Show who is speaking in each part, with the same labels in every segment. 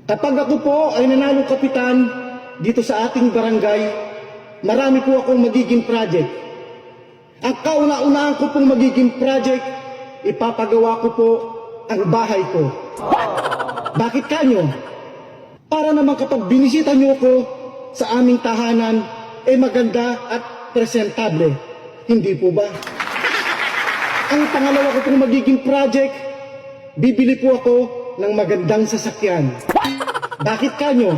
Speaker 1: Kapag ako po ay nanalong kapitan dito sa ating barangay, marami po akong magiging project. Ang kauna-unahan ko pong magiging project, ipapagawa ko po ang bahay ko. Bakit kanyo? Para naman kapag binisita nyo ko sa aming tahanan, maganda at presentable. Hindi po ba? Ang pangalawa ko pong magiging project, bibili po ako ng magandang sasakyan. Bakit kanyo?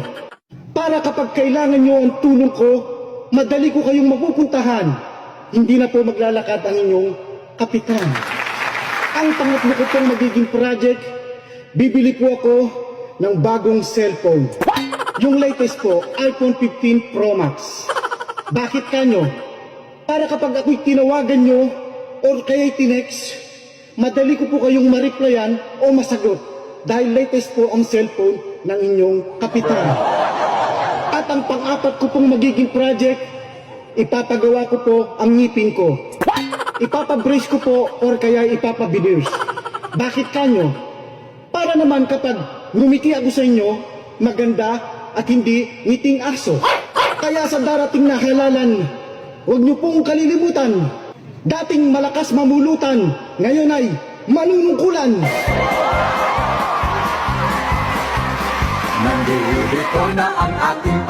Speaker 1: Para kapag kailangan nyo ang tulong ko, madali ko kayong mapupuntahan. Hindi na po maglalakad ang inyong kapitan. Ang pangatlo ko pong magiging project, bibili po ako ng bagong cellphone. Yung latest po, iPhone 15 Pro Max. Bakit kanyo? Para kapag ako'y tinawagan nyo or kaya'y tinext, madali ko po kayong ma-replyan o masagot dahil latest po ang cellphone ng inyong kapitan. At ang pang-apat ko pong magiging project, ipapagawa ko po ang ngipin ko. Ipapabrace ko po or kaya ipapabineers. Bakit kanyo? Para naman kapag ngumiti ako sa inyo, maganda at hindi ngiting aso. Kaya sa darating na halalan, huwag niyo pong kalilimutan. Dating malakas mamulutan, ngayon ay manunungkulan.
Speaker 2: Nandito na ang ating